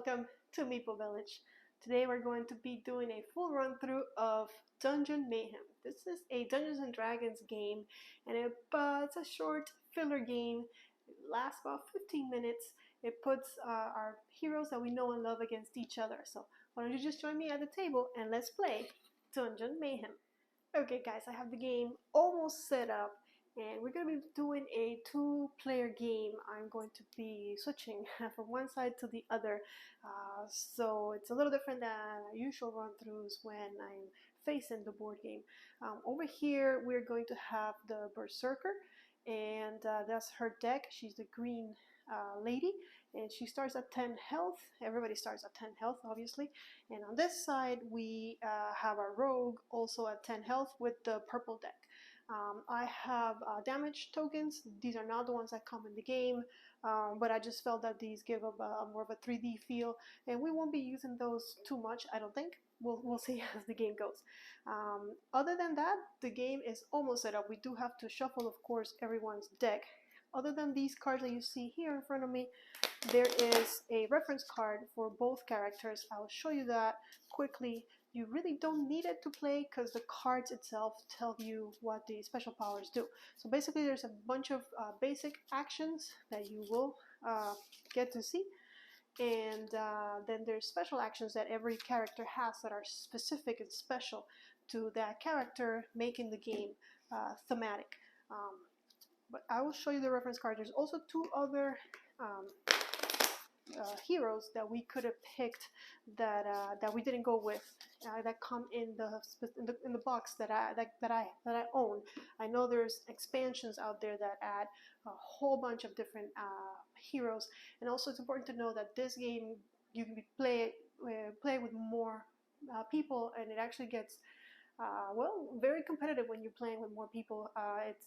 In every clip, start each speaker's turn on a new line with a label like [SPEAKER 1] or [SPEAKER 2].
[SPEAKER 1] welcome to Meeple Village. Today we're going to be doing a full run-through of Dungeon Mayhem. This is a Dungeons & Dragons game, and it's a short filler game. It lasts about 15 minutes. It puts our heroes that we know and love against each other. So why don't you just join me at the table and let's play Dungeon Mayhem. Okay guys, I have the game almost set up. And we're going to be doing a two-player game. I'm going to be switching from one side to the other. So it's a little different than usual run-throughs when I'm facing the board game. Over here, we're going to have the Berserker. And that's her deck. She's the green lady. And she starts at 10 health. Everybody starts at 10 health, obviously. And on this side, we have our rogue also at 10 health with the purple deck. I have damage tokens. These are not the ones that come in the game, but I just felt that these give up more of a 3D feel, and we won't be using those too much, I don't think. We'll see as the game goes. Other than that, the game is almost set up. We do have to shuffle, of course, everyone's deck. Other than these cards that you see here in front of me, there is a reference card for both characters. I'll show you that quickly. You really don't need it to play because the cards itself tell you what the special powers do. So basically there's a bunch of basic actions that you will get to see. And then there's special actions that every character has that are specific and special to that character, making the game thematic. But I will show you the reference card. There's also two other heroes that we could have picked that we didn't go with, that come in the box that I own. I know there's expansions out there that add a whole bunch of different heroes, and also it's important to know that this game you can play with more people, and it actually gets well, very competitive when you're playing with more people.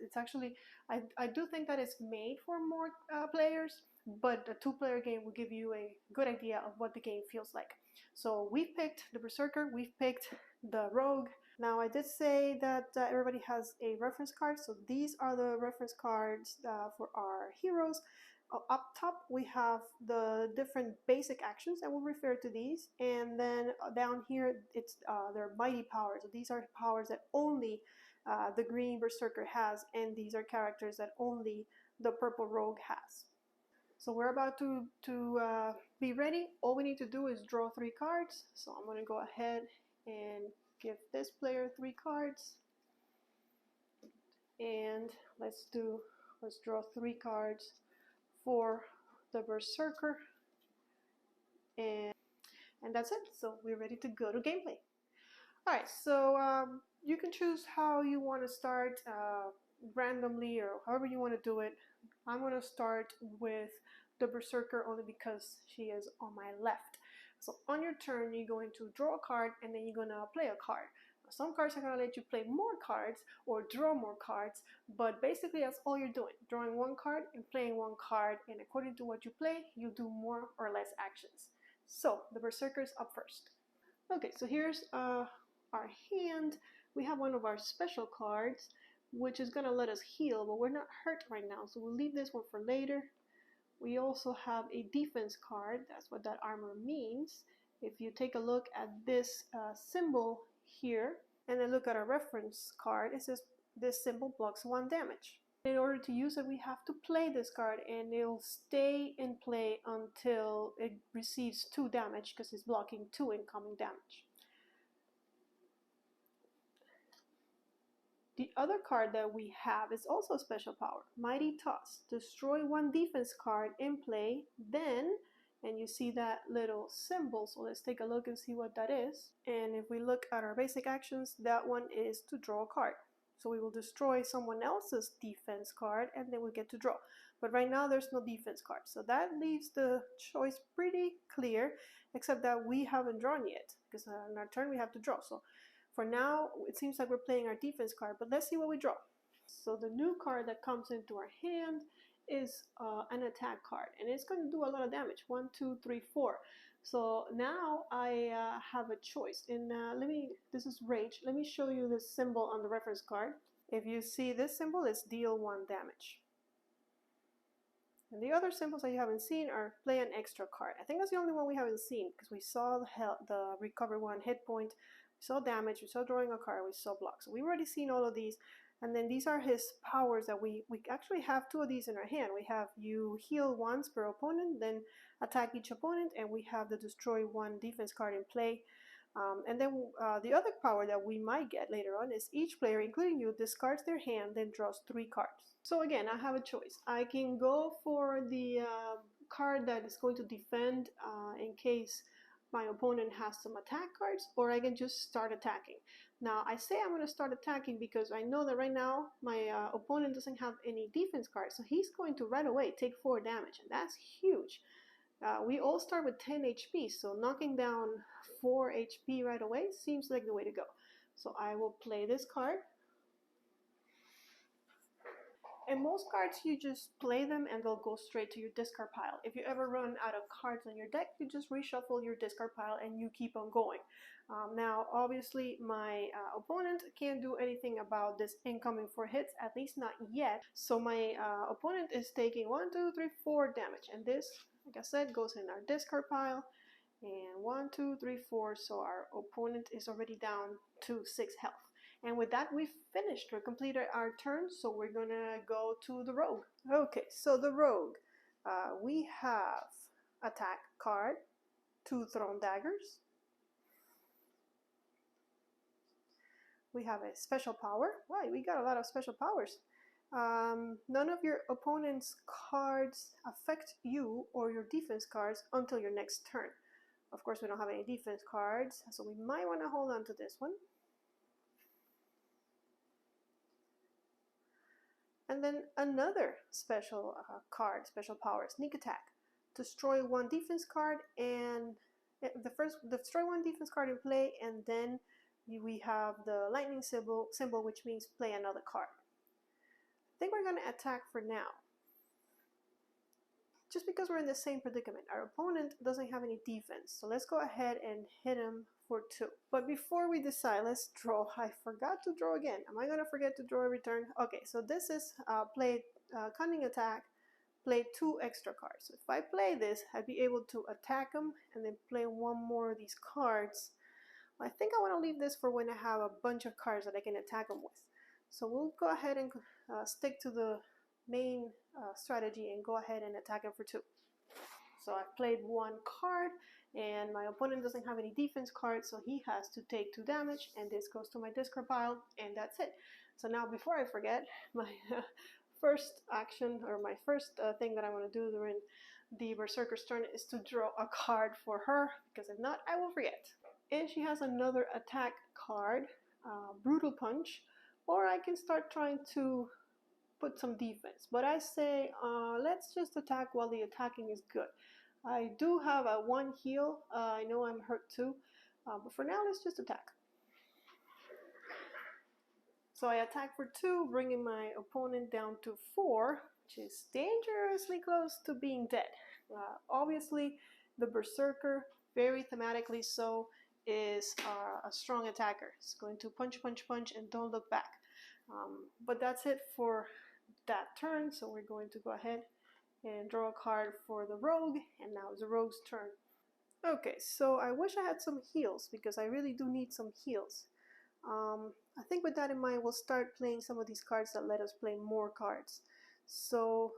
[SPEAKER 1] It's actually, I do think that it's made for more players, but a two-player game will give you a good idea of what the game feels like. So we've picked the Berserker, we've picked the Rogue. Now I did say that everybody has a reference card, so these are the reference cards for our heroes. Up top we have the different basic actions, and we'll refer to these, and then down here it's their mighty powers. So these are powers that only the green Berserker has, and these are characters that only the purple Rogue has. So we're about to be ready. All we need to do is draw 3 cards. So I'm going to go ahead and give this player 3 cards, and let's draw 3 cards for the Berserker, and that's it. So we're ready to go to gameplay. Alright, so you can choose how you want to start, randomly or however you want to do it. I'm going to start with the Berserker only because she is on my left. So on your turn, you're going to draw a card, and then you're going to play a card. Some cards are going to let you play more cards or draw more cards, but basically that's all you're doing. Drawing 1 card and playing 1 card, and according to what you play, you do more or less actions. So the Berserker's up first. Okay, so here's our hand. We have one of our special cards, which is going to let us heal, but we're not hurt right now, so we'll leave this one for later. We also have a defense card. That's what that armor means. If you take a look at this symbol here, and then look at our reference card, it says this symbol blocks 1 damage. In order to use it, we have to play this card, and it'll stay in play until it receives 2 damage because it's blocking 2 incoming damage. The other card that we have is also a special power, Mighty Toss. Destroy 1 defense card in play, then, and you see that little symbol, so let's take a look and see what that is. And if we look at our basic actions, that one is to draw a card. So we will destroy someone else's defense card, and then we get to draw. But right now there's no defense card, so that leaves the choice pretty clear, except that we haven't drawn yet, because on our turn we have to draw. So for now, it seems like we're playing our defense card, but let's see what we draw. So the new card that comes into our hand is an attack card, and it's going to do a lot of damage. 1, 2, 3, 4. So now I have a choice. And this is rage. Let me show you this symbol on the reference card. If you see this symbol, it's deal 1 damage. And the other symbols that you haven't seen are play an extra card. I think that's the only one we haven't seen because we saw the recover 1 hit point, we saw damage, we saw drawing a card, we saw blocks. So we've already seen all of these. And then these are his powers that we actually have 2 of these in our hand. We have you heal once per opponent, then attack each opponent, and we have the destroy 1 defense card in play. And then the other power that we might get later on is each player, including you, discards their hand, then draws 3 cards. So again, I have a choice. I can go for the card that is going to defend in case my opponent has some attack cards, or I can just start attacking. Now, I say I'm going to start attacking because I know that right now my opponent doesn't have any defense cards, so he's going to right away take 4 damage, and that's huge. We all start with 10 HP, so knocking down 4 HP right away seems like the way to go. So I will play this card. And most cards, you just play them and they'll go straight to your discard pile. If you ever run out of cards on your deck, you just reshuffle your discard pile and you keep on going. Now, obviously, my opponent can't do anything about this incoming 4 hits, at least not yet. So my opponent is taking 1, 2, 3, 4 damage. And this, like I said, goes in our discard pile. And 1, 2, 3, 4. So our opponent is already down to 6 health. And with that, we've finished. We completed our turn, so we're gonna go to the rogue. Okay, so the rogue. We have attack card, 2 thrown daggers. We have a special power. Wow, we got a lot of special powers. None of your opponent's cards affect you or your defense cards until your next turn. Of course, we don't have any defense cards, so we might want to hold on to this one. And then another special card, special power, sneak attack. Destroy 1 defense card, and destroy 1 defense card in play, and then we have the lightning symbol, which means play another card. I think we're going to attack for now. Just because we're in the same predicament. Our opponent doesn't have any defense, so let's go ahead and hit him for 2. But before we decide, let's draw. I forgot to draw again. Am I going to forget to draw every turn? Okay, so this is play cunning attack, play 2 extra cards. So if I play this, I'd be able to attack him and then play 1 more of these cards. I think I want to leave this for when I have a bunch of cards that I can attack him with. So we'll go ahead and stick to the main strategy and go ahead and attack him for 2. So I've played 1 card, and my opponent doesn't have any defense cards, so he has to take 2 damage, and this goes to my discard pile, and that's it. So now, before I forget, my first action, or my first thing that I want to do during the Berserker's turn is to draw a card for her, because if not, I will forget. And she has another attack card, Brutal Punch, or I can start trying to put some defense. But I say, let's just attack while the attacking is good. I do have a 1 heal. I know I'm hurt too, but for now, let's just attack. So I attack for 2, bringing my opponent down to 4, which is dangerously close to being dead. Obviously, the Berserker, very thematically so, is a strong attacker. It's going to punch, punch, punch, and don't look back. But that's it for that turn, so we're going to go ahead and draw a card for the rogue, and now it's the rogue's turn. Okay, so I wish I had some heals, because I really do need some heals. I think with that in mind, we'll start playing some of these cards that let us play more cards. So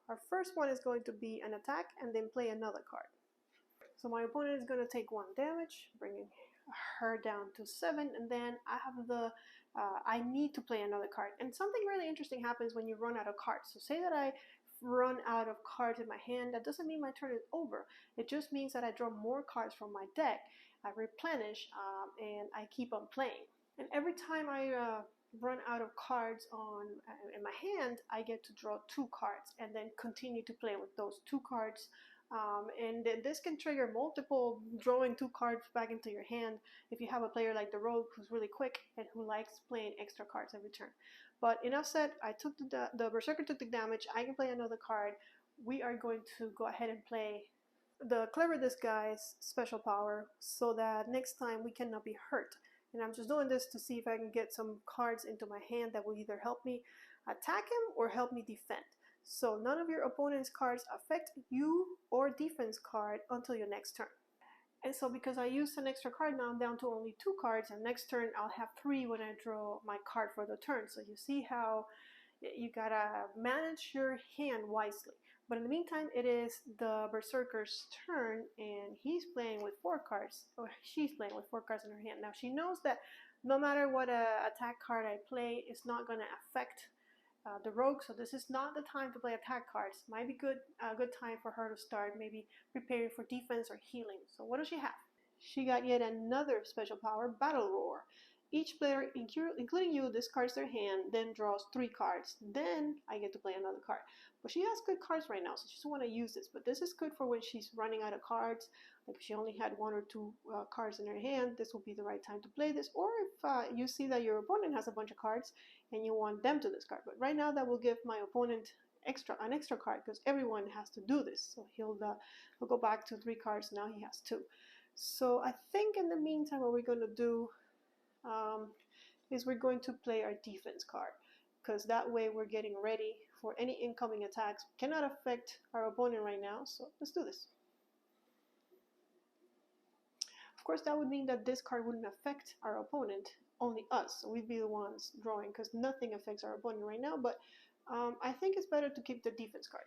[SPEAKER 1] our first one is going to be an attack, and then play another card. So my opponent is going to take 1 damage, bringing her down to 7, and then I have the I need to play another card. And something really interesting happens when you run out of cards. So say that I run out of cards in my hand, that doesn't mean my turn is over. It just means that I draw more cards from my deck, I replenish, and I keep on playing. And every time I run out of cards in my hand, I get to draw 2 cards and then continue to play with those 2 cards. And this can trigger multiple drawing 2 cards back into your hand if you have a player like the rogue who's really quick and who likes playing extra cards every turn. But enough said, I took the Berserker took the damage. I can play another card. We are going to go ahead and play the Clever Disguise special power so that next time we cannot be hurt. And I'm just doing this to see if I can get some cards into my hand that will either help me attack him or help me defend. So none of your opponent's cards affect you or defense card until your next turn. And so because I used an extra card, now I'm down to only 2 cards, and next turn I'll have 3 when I draw my card for the turn. So you see how you gotta manage your hand wisely. But in the meantime, it is the Berserker's turn, and he's playing with 4 cards, or she's playing with 4 cards in her hand. Now she knows that no matter what attack card I play, it's not gonna affect the rogue, so this is not the time to play attack cards. Might be a good time for her to start maybe preparing for defense or healing. So what does she have? She got yet another special power, Battle Roar. Each player, including you, discards their hand, then draws 3 cards. Then I get to play another card. But she has good cards right now, so she doesn't want to use this. But this is good for when she's running out of cards. Like if she only had 1 or 2 cards in her hand, this will be the right time to play this. Or if you see that your opponent has a bunch of cards and you want them to discard. But right now that will give my opponent an extra card because everyone has to do this. So he'll go back to 3 cards. Now he has 2. So I think in the meantime what we're going to do is we're going to play our defense card, because that way we're getting ready for any incoming attacks. Cannot affect our opponent right now, so let's do this. Of course that would mean that this card wouldn't affect our opponent, only us, so we'd be the ones drawing, because nothing affects our opponent right now. But I think it's better to keep the defense card.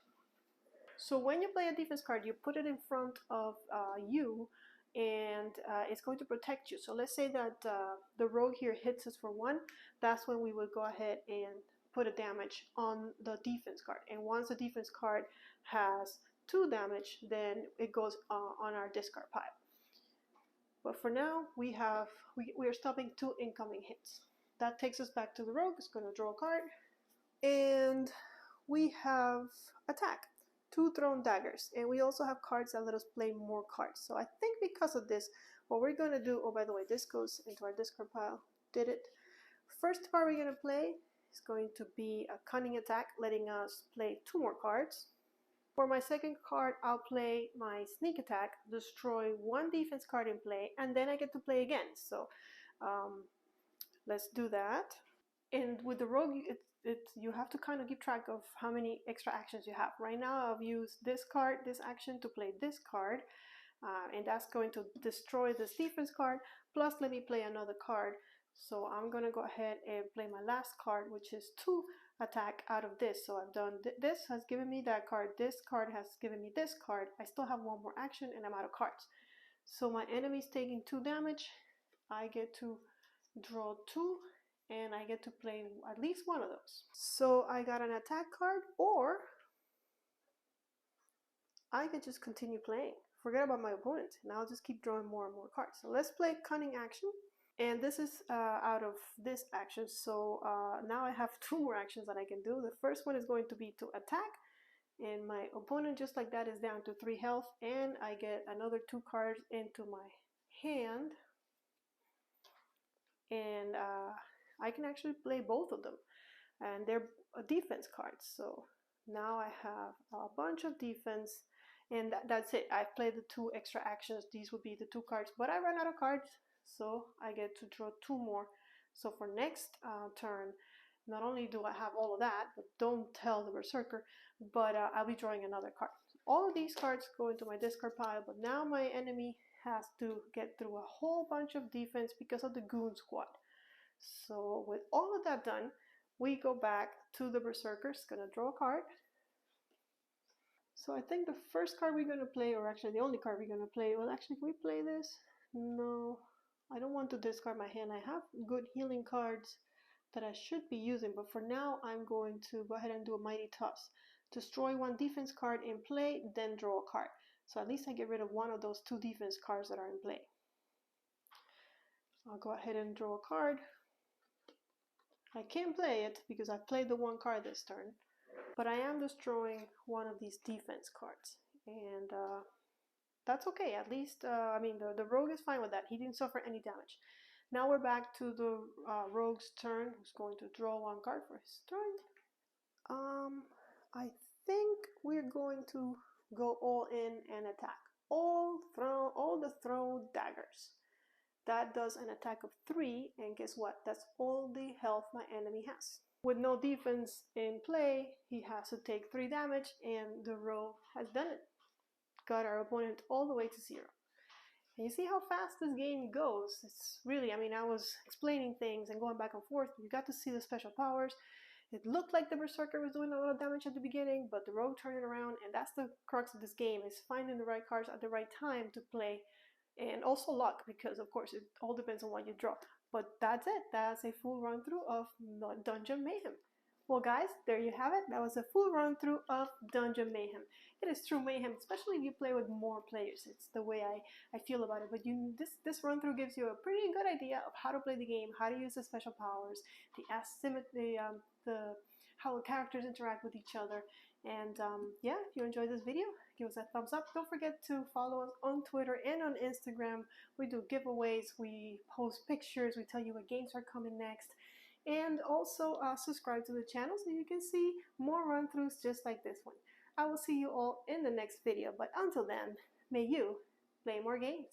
[SPEAKER 1] So when you play a defense card, you put it in front of you, and it's going to protect you. So let's say that the rogue here hits us for 1. That's when we would go ahead and put a damage on the defense card. And once the defense card has 2 damage, then it goes on our discard pile. But for now, we are stopping 2 incoming hits. That takes us back to the rogue. It's going to draw a card, and we have attack. 2 thrown daggers, and we also have cards that let us play more cards. So I think because of this, what we're going to do, oh by the way, this goes into our discard pile, did it. First card we're going to play is going to be a cunning attack, letting us play 2 more cards. For my second card, I'll play my sneak attack, destroy 1 defense card in play, and then I get to play again. So let's do that. And with the rogue, you have to kind of keep track of how many extra actions you have. Right now I've used this card, this action, to play this card, and that's going to destroy this defense card, plus let me play another card. So I'm going to go ahead and play my last card, which is 2 attack out of this. So I've done this has given me that card, this card has given me this card. I still have 1 more action and I'm out of cards. So my enemy's taking 2 damage. I get to draw 2, and I get to play at least 1 of those. So I got an attack card, or I can just continue playing. Forget about my opponent, and I'll just keep drawing more and more cards. So let's play cunning action, and this is out of this action. So now I have 2 more actions that I can do. The first one is going to be to attack, and my opponent just like that is down to 3 health, and I get another 2 cards into my hand, and I can actually play both of them, and they're defense cards. So now I have a bunch of defense, and that's it. I've played the 2 extra actions. These would be the 2 cards, but I ran out of cards, so I get to draw 2 more. So for next turn, not only do I have all of that, but don't tell the Berserker, but I'll be drawing another card. All of these cards go into my discard pile, but now my enemy has to get through a whole bunch of defense because of the Goon Squad. So with all of that done, we go back to the Berserkers. Gonna draw a card. So I think the first card we're gonna play, or actually the only card we're gonna play, well actually can we play this? No, I don't want to discard my hand. I have good healing cards that I should be using, but for now I'm going to go ahead and do a Mighty Toss. Destroy 1 defense card in play, then draw a card. So at least I get rid of 1 of those 2 defense cards that are in play. I'll go ahead and draw a card. I can't play it because I played the 1 card this turn, but I am destroying 1 of these defense cards, and that's okay. At least, I mean, the rogue is fine with that. He didn't suffer any damage. Now we're back to the rogue's turn, who's going to draw 1 card for his turn. I think we're going to go all in and attack. All the throw daggers. That does an attack of 3, and guess what? That's all the health my enemy has. With no defense in play, he has to take 3 damage, and the rogue has done it. Got our opponent all the way to 0. And you see how fast this game goes. It's really, I mean, I was explaining things and going back and forth. You got to see the special powers. It looked like the Berserker was doing a lot of damage at the beginning, but the Rogue turned it around, and that's the crux of this game, is finding the right cards at the right time to play. And also luck, because of course it all depends on what you draw. But that's it. That's a full run through of Dungeon Mayhem. Well guys, there you have it. That was a full run through of Dungeon Mayhem. It is true mayhem, especially if you play with more players. It's the way I feel about it. But this run through gives you a pretty good idea of how to play the game, how to use the special powers, the asymmetry, how the characters interact with each other. And yeah, if you enjoyed this video, give us a thumbs up. Don't forget to follow us on Twitter and on Instagram. We do giveaways, we post pictures, we tell you what games are coming next. And also subscribe to the channel so you can see more run-throughs just like this one. I will see you all in the next video, but until then, may you play more games.